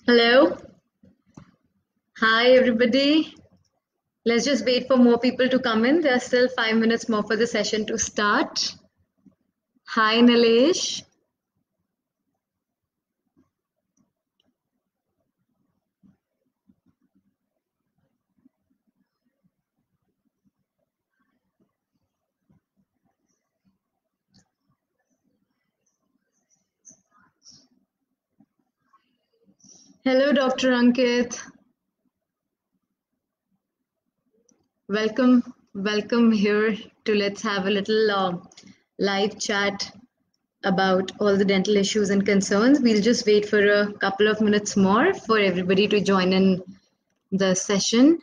Hello. Hi, everybody. Let's just wait for more people to come in. There are still 5 minutes more for the session to start. Hi, Nilesh. Hello, Dr. Ankit. Welcome here to let's have a little live chat about all the dental issues and concerns. We'll just wait for a couple of minutes more for everybody to join in the session.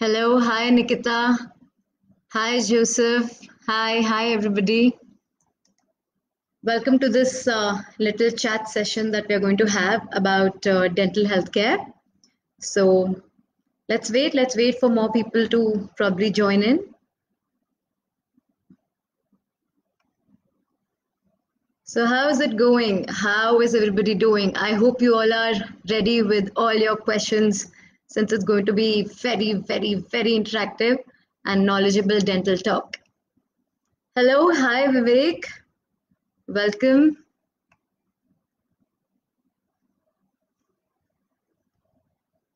Hello, hi, Nikita. Hi, Joseph. Hi, everybody. Welcome to this little chat session that we're going to have about dental healthcare. So let's wait for more people to probably join in. So how is it going? How is everybody doing? I hope you all are ready with all your questions since it's going to be very interactive and knowledgeable dental talk. Hello, hi Vivek. Welcome.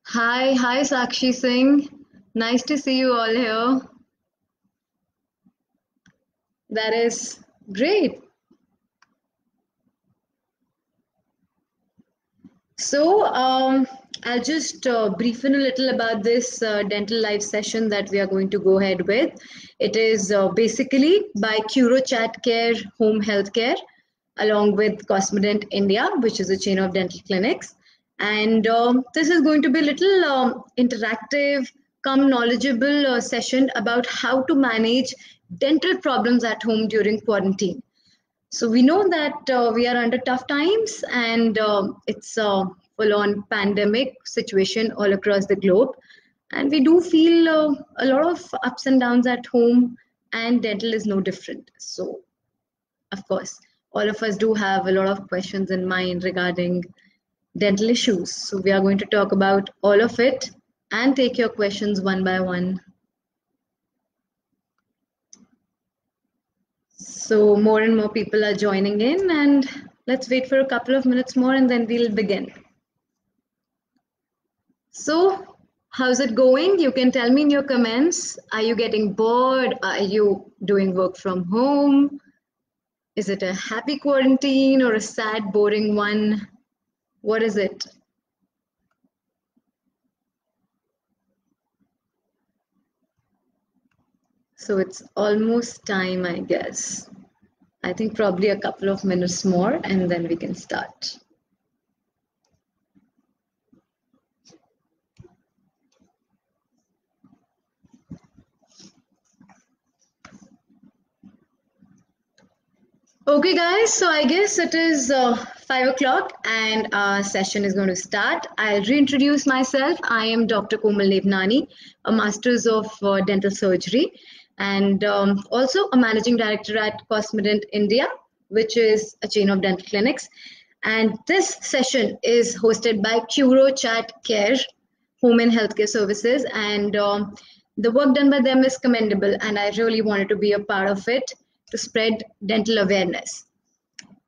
Hi Sakshi Singh. Nice to see you all here. That is great. So I'll just brief in a little about this dental live session that we are going to go ahead with. It is basically by CuroChat Care Home Healthcare along with Cosmodent India, which is a chain of dental clinics. And this is going to be a little interactive, come knowledgeable session about how to manage dental problems at home during quarantine. So we know that we are under tough times and it's a full-on pandemic situation all across the globe. And we do feel a lot of ups and downs at home, and dental is no different. So, of course, all of us do have a lot of questions in mind regarding dental issues. So we are going to talk about all of it and take your questions one by one. So more and more people are joining in, and let's wait for a couple of minutes more and then we'll begin. So how's it going? You can tell me in your comments. Are you getting bored? Are you doing work from home? Is it a happy quarantine or a sad, boring one? What is it? So it's almost time, I guess. I think probably a couple of minutes more and then we can start. Okay, guys, so I guess it is 5 o'clock and our session is going to start. I'll reintroduce myself. I am Dr. Komal Devnani, a Master's of Dental Surgery, and also a Managing Director at Cosmodent India, which is a chain of dental clinics. And this session is hosted by CuroChat Care, Home and Healthcare Services, and the work done by them is commendable, and I really wanted to be a part of it to spread dental awareness.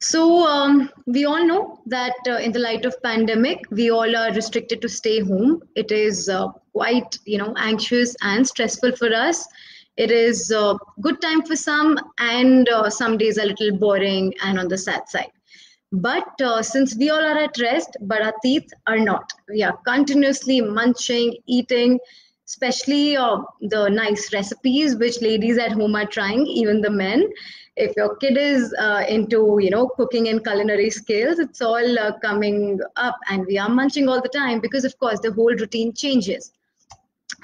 So we all know that in the light of pandemic, we all are restricted to stay home. It is quite, anxious and stressful for us. It is a good time for some, and some days a little boring and on the sad side. But since we all are at rest, but our teeth are not. We are continuously munching, eating, especially the nice recipes which ladies at home are trying, even the men. If your kid is into, cooking and culinary skills, it's all coming up, and we are munching all the time because, of course, the whole routine changes.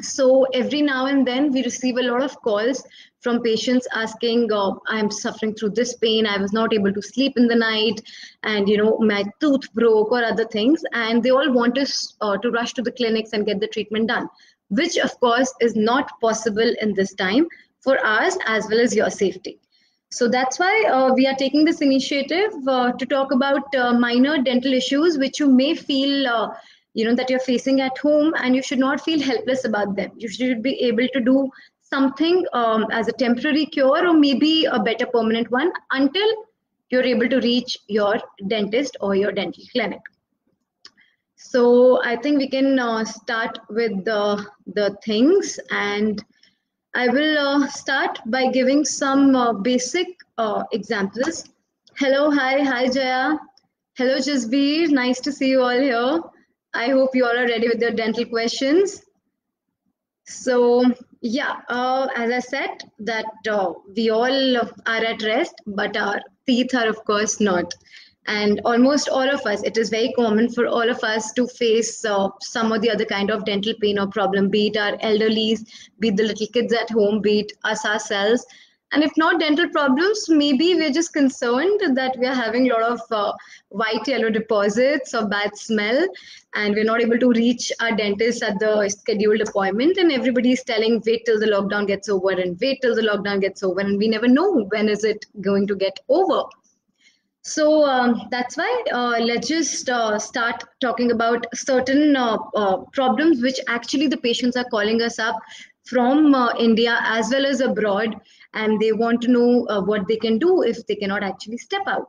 So every now and then we receive a lot of calls from patients asking, I'm suffering through this pain, I was not able to sleep in the night, and my tooth broke or other things, and they all want us to rush to the clinics and get the treatment done, which of course is not possible in this time for us as well as your safety. So that's why we are taking this initiative to talk about minor dental issues which you may feel that you're facing at home, and you should not feel helpless about them. You should be able to do something as a temporary cure, or maybe a better permanent one, until you're able to reach your dentist or your dental clinic. So I think we can start with the things, and I will start by giving some basic examples. Hello, hi Jaya. Hello Jasbir, nice to see you all here. I hope you all are ready with your dental questions. So yeah, as I said that we all are at rest, but our teeth are of course not. And almost all of us, it is very common for all of us to face some or the other kind of dental pain or problem, be it our elderlies, be it the little kids at home, be it us ourselves. And if not dental problems, maybe we're just concerned that we're having a lot of white yellow deposits or bad smell, and we're not able to reach our dentist at the scheduled appointment, and everybody's telling wait till the lockdown gets over and wait till the lockdown gets over, and we never know when is it going to get over. So that's why let's just start talking about certain problems which actually the patients are calling us up from India as well as abroad, and they want to know what they can do if they cannot actually step out.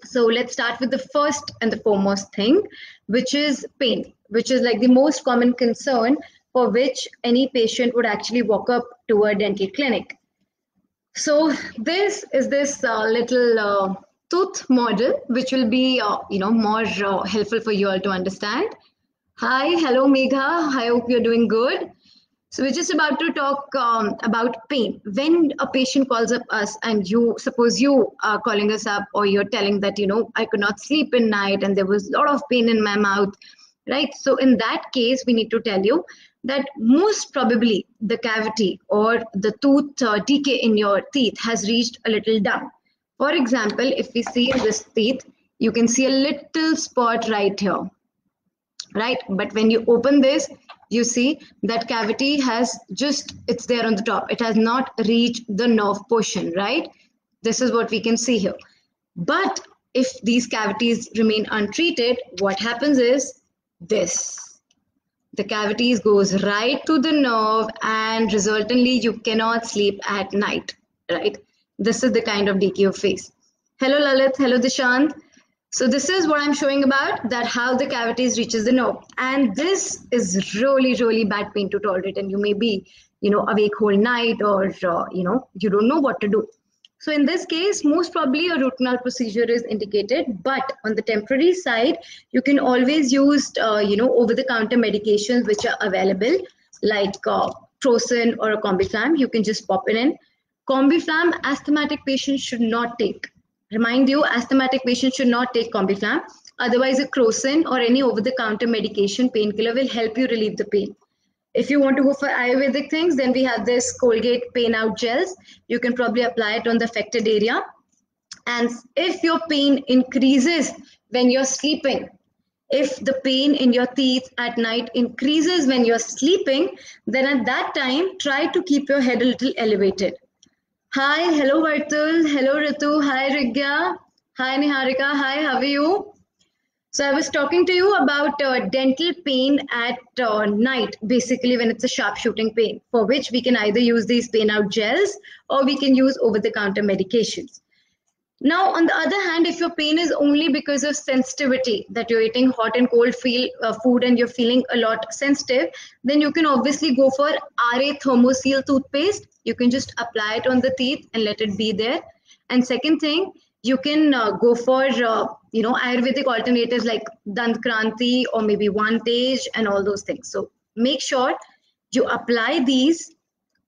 So let's start with the first and the foremost thing, which is pain, which is like the most common concern for which any patient would actually walk up to a dental clinic. So this is this little tooth model, which will be more helpful for you all to understand. Hi, hello Megha, I hope you're doing good. So we're just about to talk about pain. When a patient calls up us, and suppose you are calling us up, or you're telling that I could not sleep in night and there was a lot of pain in my mouth, right? So in that case, we need to tell you that most probably the cavity or the tooth decay in your teeth has reached a little down. For example, if we see in this teeth, you can see a little spot right here, right? But when you open this, you see that cavity it's there on the top. It has not reached the nerve portion, right? This is what we can see here. But if these cavities remain untreated, what happens is this. The cavities goes right to the nerve, and resultantly you cannot sleep at night, right? This is the kind of decay you face. Hello Lalit, hello Dishant. So this is what I'm showing about, that how the cavities reaches the nerve. And this is really, really bad pain to tolerate, and you may be, awake whole night, or, you don't know what to do. So in this case, most probably a root canal procedure is indicated, but on the temporary side, you can always use, over-the-counter medications which are available, like Crocin or a Combiflam. You can just pop it in. Combiflam, asthmatic patients should not take. Remind you, asthmatic patients should not take Combiflam. Otherwise, a Crocin or any over-the-counter medication, painkiller, will help you relieve the pain. If you want to go for Ayurvedic things, then we have this Colgate Pain Out Gels. You can probably apply it on the affected area. And if your pain increases when you're sleeping, if the pain in your teeth at night increases when you're sleeping, then at that time, try to keep your head a little elevated. Hi, hello Vartul, hello Ritu, hi Rigya, hi Niharika, hi, how are you? So I was talking to you about dental pain at night, basically when it's a sharp shooting pain, for which we can either use these pain out gels or we can use over-the-counter medications. Now, on the other hand, if your pain is only because of sensitivity, that you're eating hot and cold food and you're feeling a lot sensitive, then you can obviously go for RA Thermoseal toothpaste. You can just apply it on the teeth and let it be there. And second thing, you can go for Ayurvedic alternatives like Dant Kranti or maybe Vantage and all those things. So make sure you apply these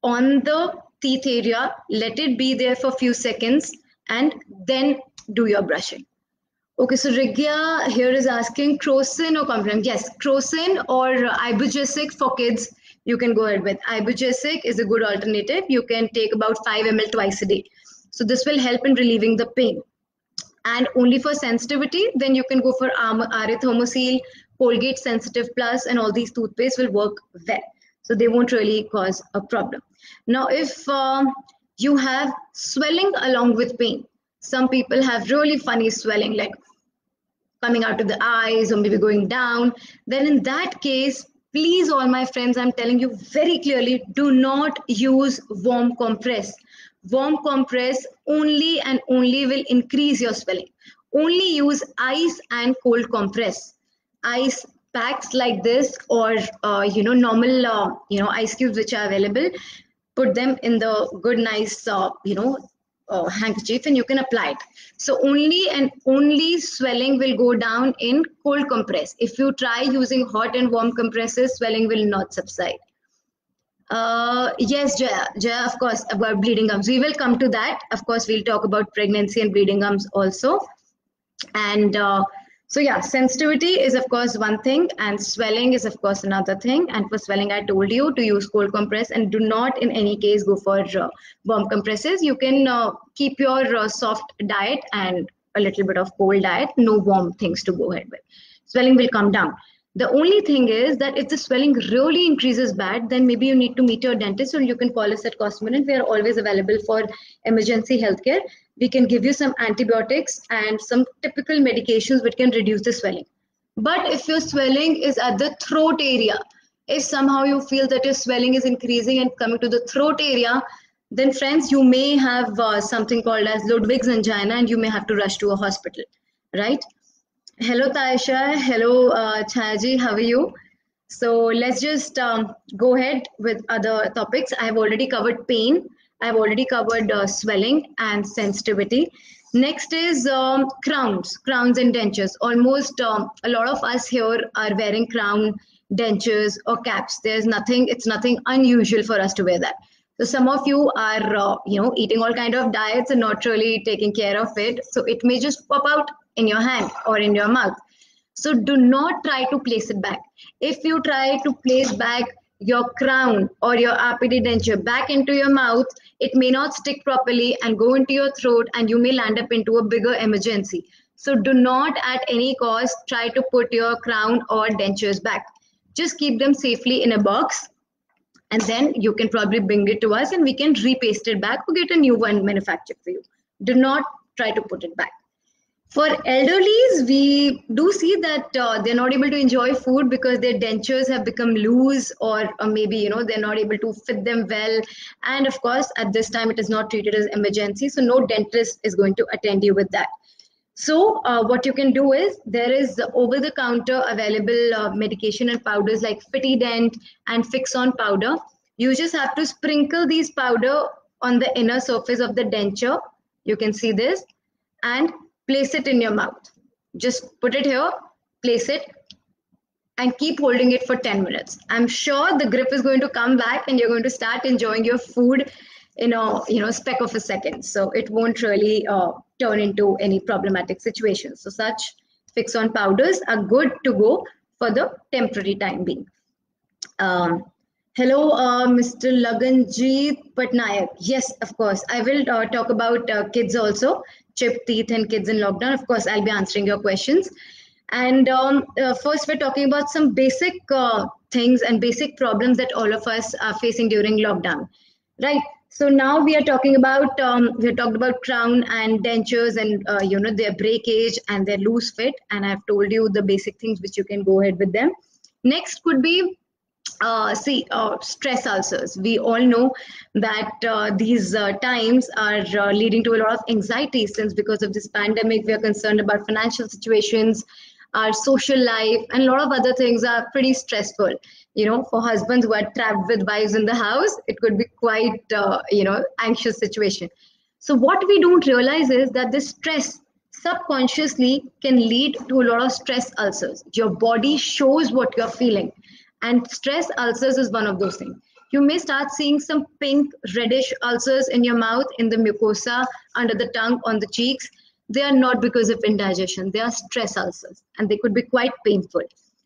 on the teeth area, let it be there for a few seconds, and then do your brushing. Okay, so Rigya here is asking Crocin or Combiflam. Yes, Crocin or Ibugesic for kids, you can go ahead with. Ibugesic is a good alternative. You can take about 5 ml twice a day. So this will help in relieving the pain. And only for sensitivity, then you can go for RA Thermoseal, Colgate Sensitive Plus, and all these toothpastes will work well. So they won't really cause a problem. Now, if you have swelling along with pain. Some people have really funny swelling, like coming out of the eyes or maybe going down. Then in that case, please, all my friends, I'm telling you very clearly, do not use warm compress. Warm compress only and only will increase your swelling. Only use ice and cold compress. Ice packs like this, or normal ice cubes which are available, put them in the good nice handkerchief and you can apply it. So only and only swelling will go down in cold compress. If you try using hot and warm compresses, swelling will not subside. Yes, Jaya, of course, about bleeding gums. We will come to that. Of course, we'll talk about pregnancy and bleeding gums also. And so yeah, sensitivity is of course one thing, and swelling is of course another thing. And for swelling, I told you to use cold compress, and do not in any case go for warm compresses. You can keep your soft diet and a little bit of cold diet, no warm things to go ahead with. Swelling will come down. The only thing is that if the swelling really increases bad, then maybe you need to meet your dentist, or you can call us at Cosmopolitan. We are always available for emergency healthcare. We can give you some antibiotics and some typical medications which can reduce the swelling. But if your swelling is at the throat area, if somehow you feel that your swelling is increasing and coming to the throat area, then friends, you may have something called as Ludwig's angina, and you may have to rush to a hospital, right? Hello, Taisha. Hello, Chayaji. How are you? So let's just go ahead with other topics. I've already covered pain. I've already covered swelling and sensitivity. Next is crowns and dentures. Almost a lot of us here are wearing crown, dentures or caps. It's nothing unusual for us to wear that. So some of you are, eating all kind of diets and not really taking care of it. So it may just pop out in your hand or in your mouth. So do not try to place it back. If you try to place back your crown or your RPD denture back into your mouth, it may not stick properly and go into your throat, and you may land up into a bigger emergency. So do not at any cost try to put your crown or dentures back. Just keep them safely in a box, and then you can probably bring it to us and we can repaste it back or get a new one manufactured for you. Do not try to put it back. For elderlies, we do see that they're not able to enjoy food because their dentures have become loose, or maybe they're not able to fit them well. And of course, at this time, it is not treated as emergency, so no dentist is going to attend you with that. So what you can do is, there is over-the-counter available medication and powders like Fitident and Fixon powder. You just have to sprinkle these powder on the inner surface of the denture. You can see this, and place it in your mouth. Just put it here, place it, and keep holding it for 10 minutes. I'm sure the grip is going to come back and you're going to start enjoying your food in a speck of a second. So it won't really turn into any problematic situations. So such Fixon powders are good to go for the temporary time being. Hello, Mr. Laganjeet Patnaik. Yes, of course. I will talk about kids also. Chipped teeth and kids in lockdown. Of course, I'll be answering your questions. And first, we're talking about some basic things and basic problems that all of us are facing during lockdown, right? So now we are talking about we talked about crown and dentures and their breakage and their loose fit, and I've told you the basic things which you can go ahead with them. Next could be stress ulcers. We all know that these times are leading to a lot of anxiety, since because of this pandemic, we are concerned about financial situations, our social life, and a lot of other things are pretty stressful. For husbands who are trapped with wives in the house, it could be quite, anxious situation. So what we don't realize is that this stress subconsciously can lead to a lot of stress ulcers. Your body shows what you're feeling. And stress ulcers is one of those things. You may start seeing some pink, reddish ulcers in your mouth, in the mucosa, under the tongue, on the cheeks. They are not because of indigestion. They are stress ulcers, and they could be quite painful.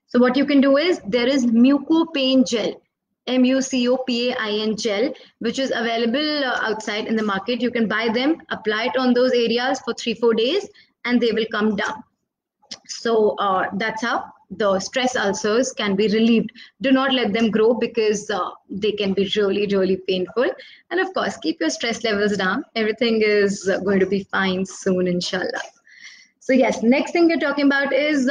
So what you can do is, there is Mucopain gel, MUCOPAIN gel, which is available outside in the market. You can buy them, apply it on those areas for 3-4 days, and they will come down. So that's how the stress ulcers can be relieved. Do not let them grow because they can be really, really painful. And of course, keep your stress levels down. Everything is going to be fine soon, inshallah. So yes, next thing we're talking about is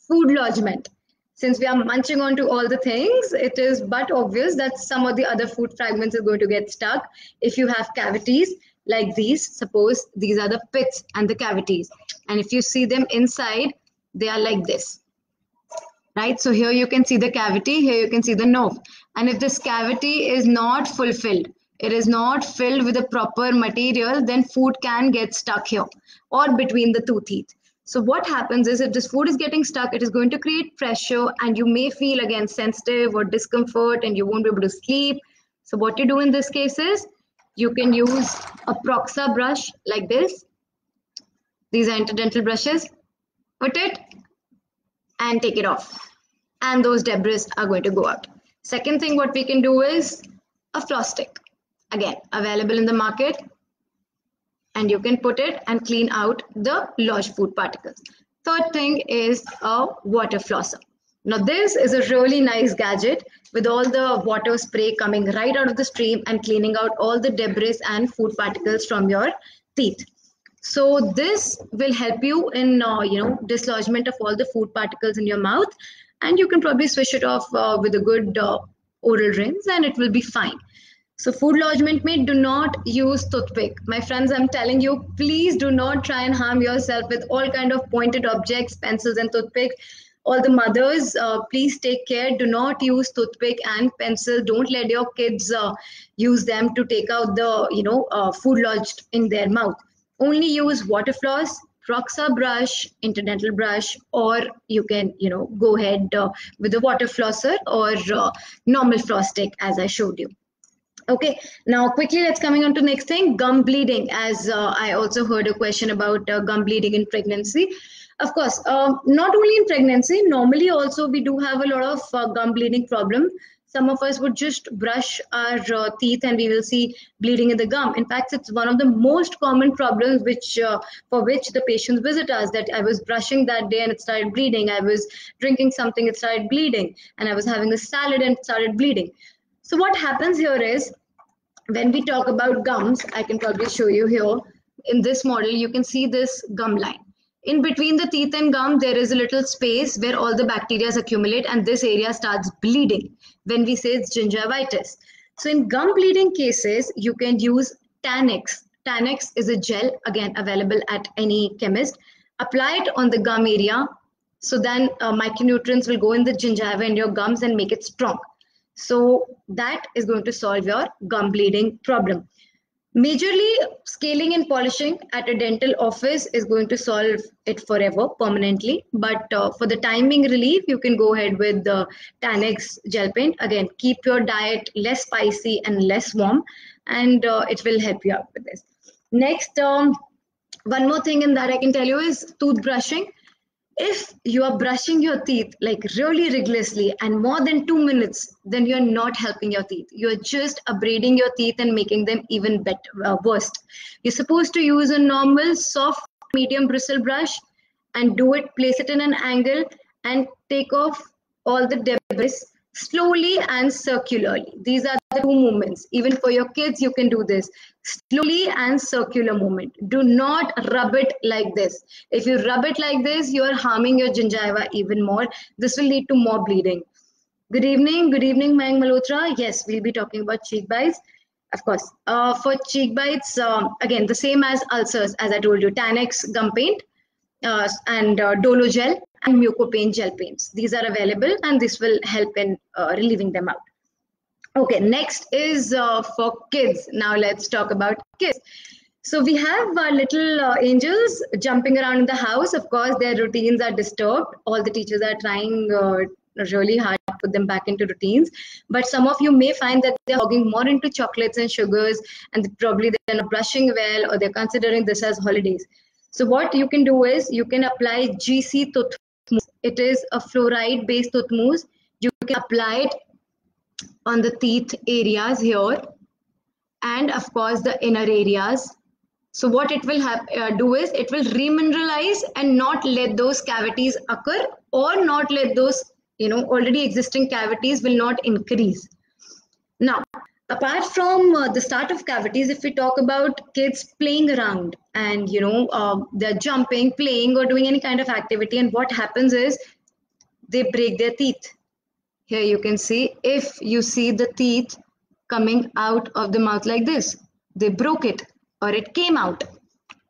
food lodgement. Since we are munching on to all the things, it is but obvious that some of the other food fragments are going to get stuck. If you have cavities like these, suppose these are the pits and the cavities. And if you see them inside, they are like this, right? So here you can see the cavity, here you can see the nerve. And if this cavity is not fulfilled, it is not filled with the proper material, then food can get stuck here or between the two teeth. So what happens is if this food is getting stuck, it is going to create pressure and you may feel again sensitive or discomfort and you won't be able to sleep. So what you do in this case is you can use a Proxa brush like this. These are interdental brushes. Put it and take it off. And those debris are going to go out. Second thing what we can do is a floss stick. Again, available in the market. And you can put it and clean out the lodged food particles. Third thing is a water flosser. Now this is a really nice gadget with all the water spray coming right out of the stream and cleaning out all the debris and food particles from your teeth. So this will help you in dislodgement of all the food particles in your mouth, and you can probably swish it off with a good oral rinse and it will be fine. So food lodgement do not use toothpick. My friends, I'm telling you, please do not try and harm yourself with all kind of pointed objects, pencils and toothpick. All the mothers, please take care. Do not use toothpick and pencil. Don't let your kids use them to take out the food lodged in their mouth. Only use water floss, Proxa brush, interdental brush, or you can go ahead with a water flosser or normal floss stick as I showed you. Okay, now quickly let's coming on to next thing, gum bleeding, as I also heard a question about gum bleeding in pregnancy. Of course, not only in pregnancy, normally also we do have a lot of gum bleeding problem. Some of us would just brush our teeth and we will see bleeding in the gum. In fact, it's one of the most common problems for which the patients visit us, that I was brushing that day and it started bleeding. I was drinking something, it started bleeding. And I was having a salad and it started bleeding. So what happens here is, when we talk about gums, I can probably show you here. In this model, you can see this gum line. In between the teeth and gum, there is a little space where all the bacteria accumulate and this area starts bleeding when we say it's gingivitis. So in gum bleeding cases, you can use Tanex. Tanex is a gel, again, available at any chemist. Apply it on the gum area. So then micronutrients will go in the gingiva and your gums and make it strong. So that is going to solve your gum bleeding problem. Majorly, scaling and polishing at a dental office is going to solve it forever, permanently. But for the timing relief, you can go ahead with the Tanex gel paint. Again, keep your diet less spicy and less warm, and it will help you out with this. Next, one more thing in that I can tell you is toothbrushing. If you are brushing your teeth like really rigorously and more than 2 minutes, then you're not helping your teeth. You're just abrading your teeth and making them even better, worse. You're supposed to use a normal, soft, medium bristle brush and place it in an angle and take off all the debris slowly and circularly. These are the two movements. Even for your kids, you can do this. Slowly and circular movement. Do not rub it like this. If you rub it like this, you are harming your gingiva even more. This will lead to more bleeding. Good evening, Mayank Malhotra. Yes, we'll be talking about cheek bites. Of course, for cheek bites, again, the same as ulcers, as I told you, Tanex gum paint and Dolo gel and Mucopaint gel paints. These are available and this will help in relieving them out. Okay, next is for kids. Now let's talk about kids. So we have little angels jumping around in the house. Of course, their routines are disturbed. All the teachers are trying really hard to put them back into routines. But some of you may find that they're hogging more into chocolates and sugars, and probably they're not brushing well, or they're considering this as holidays. So what you can do is you can apply GC tooth mousse. It is a fluoride-based tooth mousse. You can apply it on the teeth areas here, and of course the inner areas. So what it will do is it will remineralize and not let those cavities occur or not let those, already existing cavities will not increase. Now, apart from the start of cavities, if we talk about kids playing around and, they're jumping, playing, or doing any kind of activity, and what happens is they break their teeth. Here you can see, if you see the teeth coming out of the mouth like this, they broke it or it came out.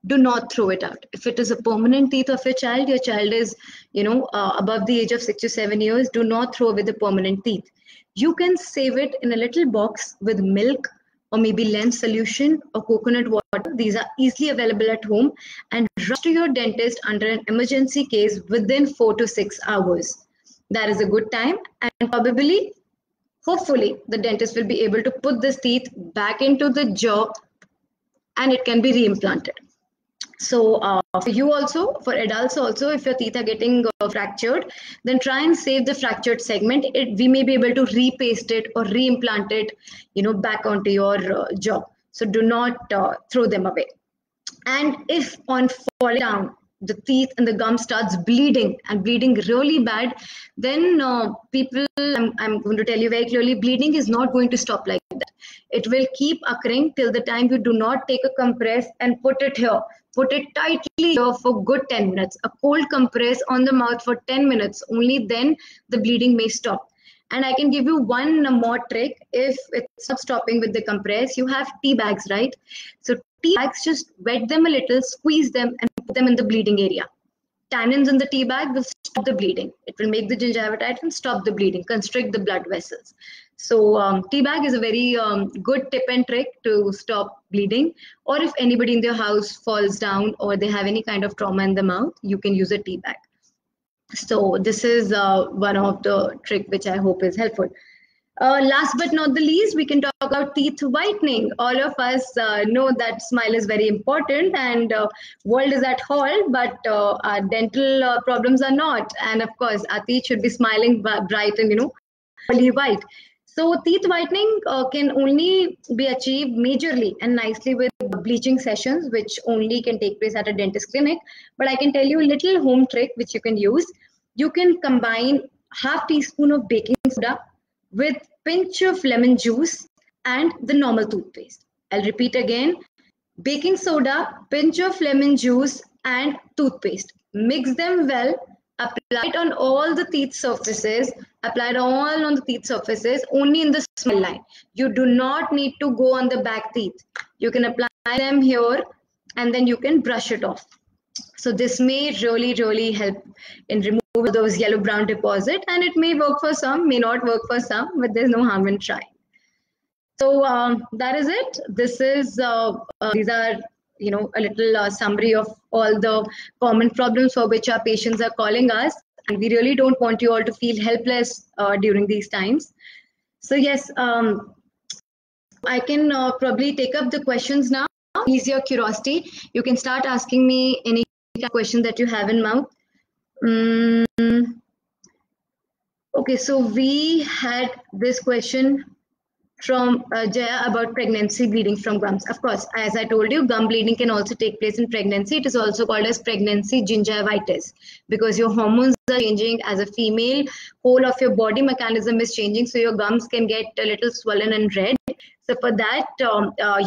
Do not throw it out. If it is a permanent teeth of your child is, above the age of 6 to 7 years, do not throw away the permanent teeth. You can save it in a little box with milk or maybe lens solution or coconut water. These are easily available at home, and rush to your dentist under an emergency case within 4 to 6 hours. That is a good time, and probably, hopefully, the dentist will be able to put this teeth back into the jaw and it can be reimplanted. So for you also, for adults also, if your teeth are getting fractured, then try and save the fractured segment. We may be able to repaste it or reimplant it, back onto your jaw. So do not throw them away. And if on falling down, the teeth and the gum starts bleeding and bleeding really bad, then I'm going to tell you very clearly, bleeding is not going to stop like that. It will keep occurring till the time you do not take a compress and put it here. Put it tightly here for good 10 minutes. A cold compress on the mouth for 10 minutes. Only then the bleeding may stop. And I can give you one more trick. If it's not stopping with the compress, you have tea bags, right? So tea bags, just wet them a little, squeeze them and put them in the bleeding area. Tannins in the tea bag will stop the bleeding. It will make the gingivitis and stop the bleeding, constrict the blood vessels. So tea bag is a very good tip and trick to stop bleeding. Or if anybody in their house falls down or they have any kind of trauma in the mouth, you can use a tea bag. So this is one of the trick which I hope is helpful. Last but not the least, we can talk about teeth whitening. All of us know that smile is very important, and world is at hall, but our dental problems are not. And of course, our teeth should be smiling bright and, pearly white. So teeth whitening can only be achieved majorly and nicely with bleaching sessions, which only can take place at a dentist clinic. But I can tell you a little home trick which you can use. You can combine half teaspoon of baking soda with pinch of lemon juice and the normal toothpaste. I'll repeat again. Baking soda, pinch of lemon juice and toothpaste. Mix them well. Apply it on all the teeth surfaces. Apply it all on the teeth surfaces, only in the smile line. You do not need to go on the back teeth. You can apply them here and then you can brush it off. So this may really help in removing those yellow-brown deposit, and it may work for some, may not work for some, but there's no harm in trying. So that is it. This is these are a little summary of all the common problems for which our patients are calling us, and we really don't want you all to feel helpless during these times. So yes, I can probably take up the questions now. Ease your curiosity. You can start asking me any question that you have in mouth. Okay, so we had this question from Jaya about pregnancy bleeding from gums. Of course, as I told you, gum bleeding can also take place in pregnancy. It is also called as pregnancy gingivitis because your hormones are changing. As a female, whole of your body mechanism is changing, so your gums can get a little swollen and red. So for that,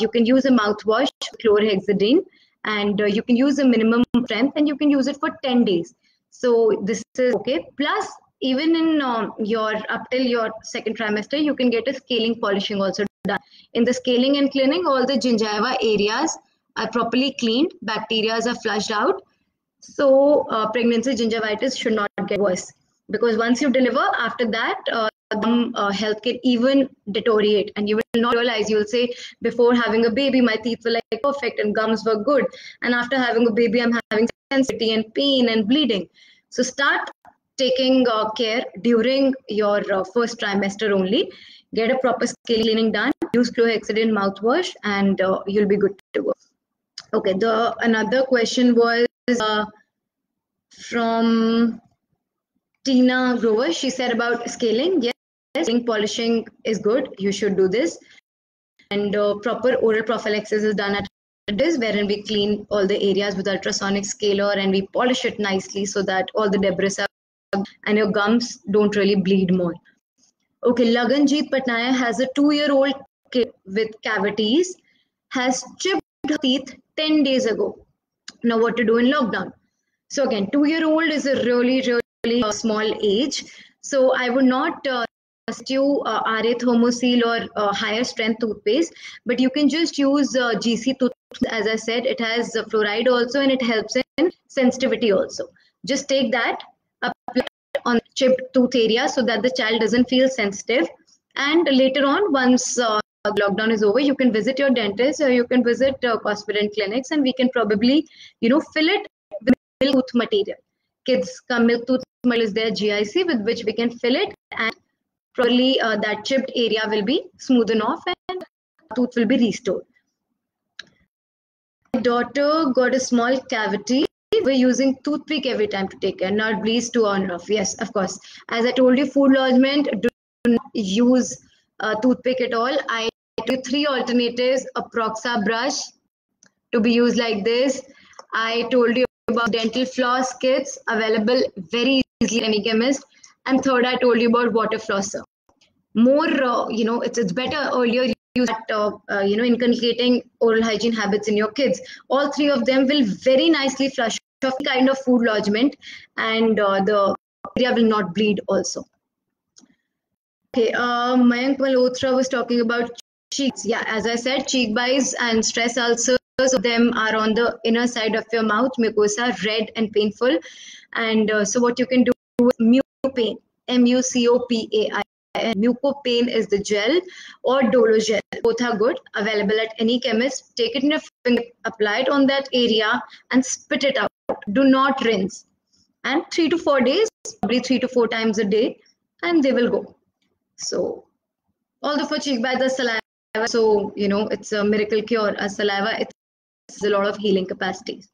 you can use a mouthwash, chlorhexidine, and you can use a minimum strength, and you can use it for 10 days. So this is okay. Plus, even in your up till your second trimester, you can get a scaling polishing also done. In the scaling and cleaning, all the gingiva areas are properly cleaned, bacteria are flushed out. So pregnancy gingivitis should not get worse, because once you deliver, after that, gum health can even deteriorate, and you will not realize. You will say, before having a baby, my teeth were like perfect and gums were good, and after having a baby, I'm having sensitivity and pain and bleeding. So start taking care during your first trimester only. Get a proper scaling cleaning done. Use chlorhexidine mouthwash, and you'll be good to go. Okay, another question was from Tina Grover. She said about scaling. Yes, scaling polishing is good. You should do this. And proper oral prophylaxis is done at this, wherein we clean all the areas with ultrasonic scaler and we polish it nicely so that all the debris are and your gums don't really bleed more. Okay, Laganjeet Patnaik has a 2-year-old kid with cavities, has chipped her teeth 10 days ago. Now, what to do in lockdown? So again, 2-year-old is a really, really small age. So I would not suggest you RA Thermoseal or higher strength toothpaste, but you can just use GC toothpaste. As I said, it has fluoride also, and it helps in sensitivity also. Just take that, apply it on chipped tooth area so that the child doesn't feel sensitive. And later on, once lockdown is over, you can visit your dentist or you can visit hospital clinics, and we can probably, fill it with milk tooth material. Kids' milk tooth material is their GIC with which we can fill it, and probably that chipped area will be smoothened off and tooth will be restored. My daughter got a small cavity. We're using toothpick every time to take care, not bleeds to on and off. Yes, of course. As I told you, food lodgement, do not use toothpick at all. I do 3 alternatives: a Proxa brush to be used like this. I told you about dental floss kits available very easily in any chemist. And third, I told you about water flosser. More, it's better earlier you start, inculcating oral hygiene habits in your kids. All 3 of them will very nicely flush off any kind of food lodgement, and the area will not bleed also. Okay, Mayank Malhotra was talking about cheeks. Yeah, as I said, cheek bites and stress ulcers of them are on the inner side of your mouth, mucosa, red and painful. And so what you can do is Mucopain, MUCOPAI. Mucopain is the gel, or Dolo gel. Both are good, available at any chemist. Take it in your finger, apply it on that area and spit it out. Do not rinse. And 3 to 4 days, probably 3 to 4 times a day, and they will go. So, although for cheek bites, the saliva, so it's a miracle cure. A saliva, it's a lot of healing capacities.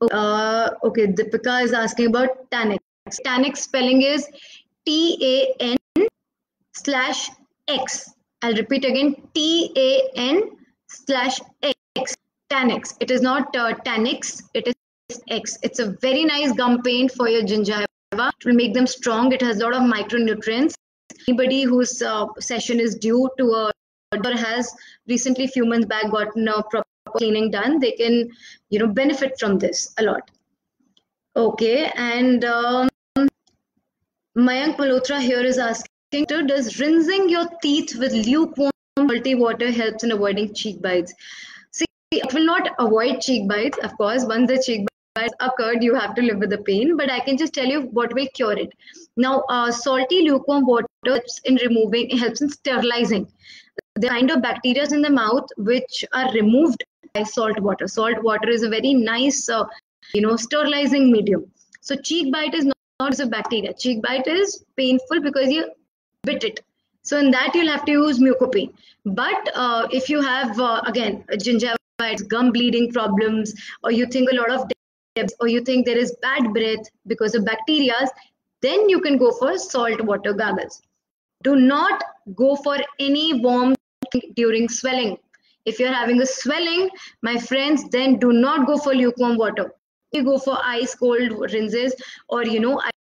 Okay, Deepika is asking about Tanix. Tanix spelling is TAN/X. I'll repeat again, TAN/X. Tanix. It is not Tanix. It is X. It's a very nice gum paint for your gingiva. It will make them strong. It has a lot of micronutrients. Anybody whose session is due to a or has recently, few months back, gotten a proper cleaning done, they can benefit from this a lot. Okay, and Mayank Malhotra here is asking, does rinsing your teeth with lukewarm salty water helps in avoiding cheek bites? See, it will not avoid cheek bites, of course. Once the cheek bites occurred, you have to live with the pain, but I can just tell you what will cure it. Now, salty lukewarm water helps in removing, it helps in sterilizing the kind of bacteria in the mouth which are removed by salt water. Salt water is a very nice, sterilizing medium. So cheek bite is not a bacteria. Cheek bite is painful because you bit it. So in that you'll have to use Mucopain. But if you have again gingivitis, gum bleeding problems, or you think a lot of debs, or you think there is bad breath because of bacteria, then you can go for salt water gargles. Do not go for any warm during swelling. If you're having a swelling, my friends, then do not go for lukewarm water. You go for ice cold rinses or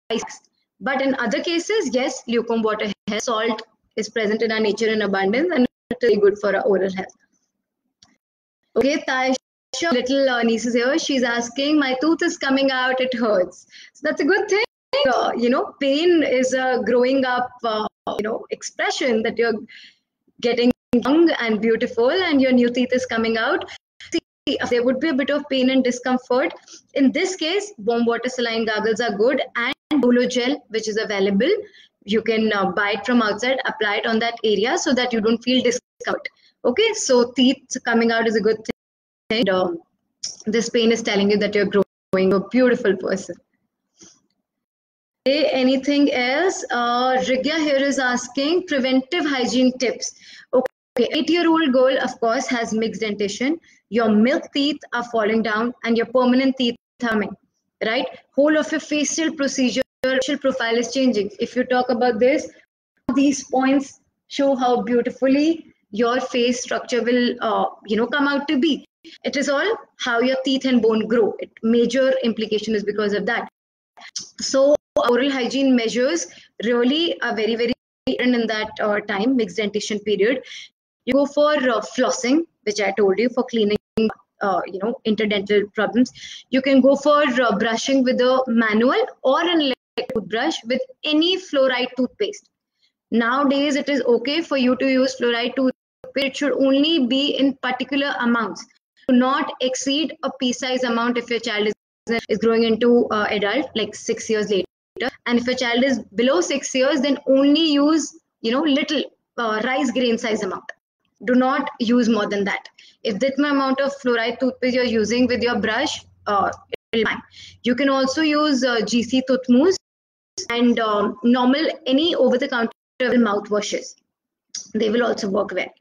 ice. But in other cases, yes, lukewarm water has salt is present in our nature in abundance, and it's really good for our oral health. Okay, Taisha, little niece is here. She's asking, my tooth is coming out, it hurts. So that's a good thing. Pain is a growing up expression that you're getting young and beautiful and your new teeth is coming out. See, there would be a bit of pain and discomfort. In this case, warm water saline gargles are good, and Dolo gel, which is available, you can buy it from outside, apply it on that area so that you don't feel discomfort. Okay, so teeth coming out is a good thing. This pain is telling you that you're growing a beautiful person. Okay, anything else? Rigya here is asking preventive hygiene tips. Okay, 8-year-old girl, of course, has mixed dentition. Your milk teeth are falling down and your permanent teeth are coming, right? Whole of your facial procedure, facial profile is changing. If you talk about this, these points show how beautifully your face structure will, come out to be. It is all how your teeth and bone grow. Major implication is because of that. So oral hygiene measures really are very, very important in that time, mixed dentition period. You go for flossing, which I told you, for cleaning, interdental problems. You can go for brushing with a manual or an electric toothbrush with any fluoride toothpaste. Nowadays, it is okay for you to use fluoride toothpaste. It should only be in particular amounts. Do not exceed a pea-size amount if your child is growing into adult, like 6 years later. And if a child is below 6 years, then only use, little rice grain size amount. Do not use more than that. If that amount of fluoride toothpaste you're using with your brush, you can also use GC toothmousse and normal any over-the-counter mouthwashes. They will also work well.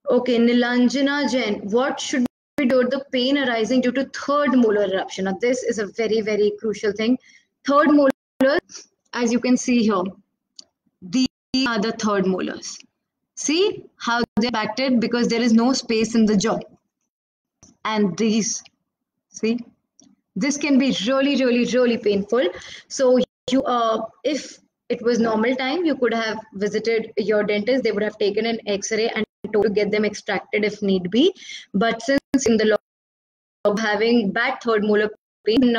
Okay, Nilanjana Jain, what should we do with the pain arising due to third molar eruption? Now, this is a very, very crucial thing. Third molar, as you can see here, these are the third molars. See how they're impacted because there is no space in the jaw. And these, see, this can be really, really, really painful. So you, if it was normal time, you could have visited your dentist. They would have taken an X-ray and told to get them extracted if need be. But since in the law of having bad third molar pain,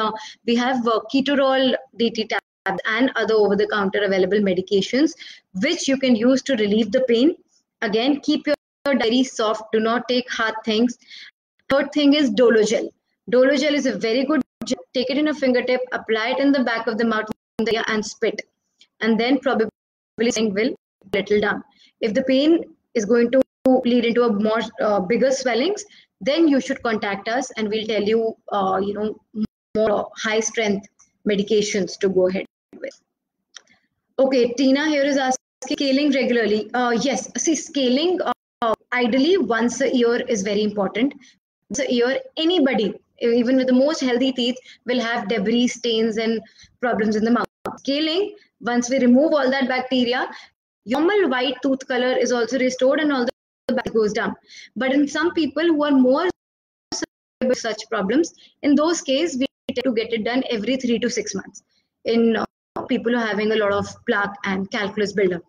we have Ketorol DT tabs and other over-the-counter available medications, which you can use to relieve the pain. Again, keep your diary soft. Do not take hard things. Third thing is Dologel. Dologel is a very good gel. Take it in a fingertip, apply it in the back of the mouth and spit. And then probably something will little down. If the pain is going to lead into a more bigger swellings, then you should contact us and we'll tell you, more high strength medications to go ahead with. Okay, Tina here is asking scaling regularly. Yes, see, scaling ideally once a year is very important. Once a year, anybody, even with the most healthy teeth, will have debris, stains, and problems in the mouth. Scaling, once we remove all that bacteria, normal white tooth color is also restored and all the bacteria goes down. But in some people who are more susceptible to such problems, in those cases, we tend to get it done every 3 to 6 months. In people who are having a lot of plaque and calculus buildup.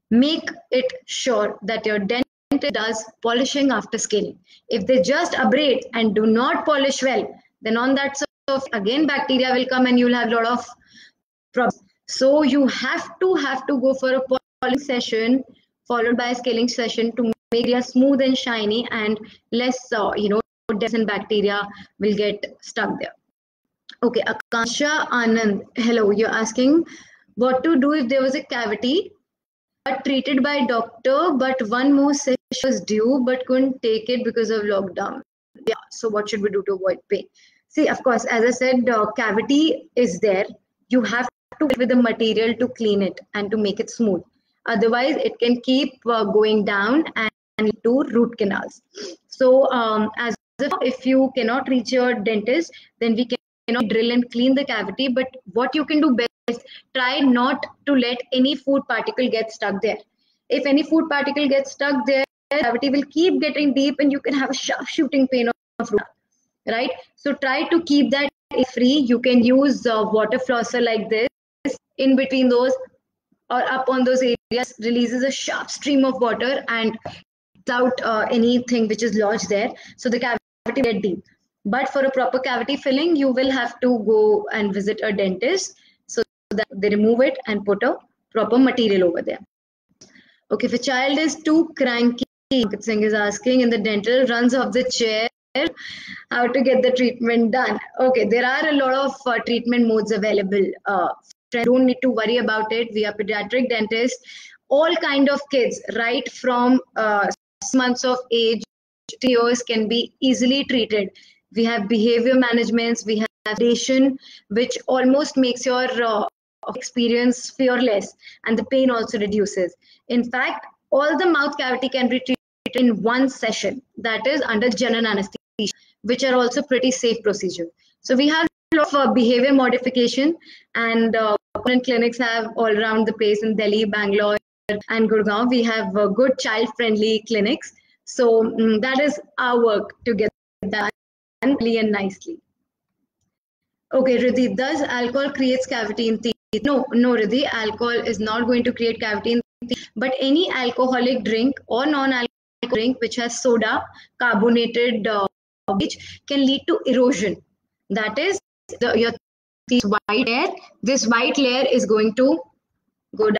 Make it sure that your dentist does polishing after scaling. If they just abrade and do not polish well, then on that surface, again, bacteria will come and you'll have a lot of problems. So you have to go for a polishing session followed by a scaling session to make it smooth and shiny and less, dust and bacteria will get stuck there. Okay, Akansha Anand, hello, you're asking what to do if there was a cavity but treated by doctor, but one more session was due but couldn't take it because of lockdown. Yeah, so what should we do to avoid pain? See, of course, as I said, cavity is there. You have to work with the material to clean it and to make it smooth. Otherwise, it can keep going down and lead to root canals. So, if you cannot reach your dentist, then we can drill and clean the cavity. But what you can do best is try not to let any food particle get stuck there. If any food particle gets stuck there, the cavity will keep getting deep and you can have a sharp shooting pain of root, right? So try to keep that free. You can use water flosser like this in between those or up on those areas, releases a sharp stream of water and without anything which is lodged there. So the cavity will get deep. But for a proper cavity filling, you will have to go and visit a dentist so that they remove it and put a proper material over there. Okay, if a child is too cranky, Ankit Singh is asking, in the dental, runs off the chair, how to get the treatment done. Okay, there are a lot of treatment modes available. Don't need to worry about it. We are pediatric dentists. All kind of kids, right from 6 months of age to years, can be easily treated. We have behavior managements, we have sedation, which almost makes your experience fearless, and the pain also reduces. In fact, all the mouth cavity can be treated in one session, that is under general anesthesia, which are also pretty safe procedure. So we have a lot of behavior modification, and clinics have all around the place in Delhi, Bangalore, and Gurgaon. We have good child-friendly clinics. So that is our work to get that and nicely. Okay, Riddhi, does alcohol creates cavity in teeth? No, Riddhi, alcohol is not going to create cavity in the teeth, but any alcoholic drink or non-alcoholic drink which has soda, carbonated beverage can lead to erosion. That is, your teeth white layer. This white layer is going to go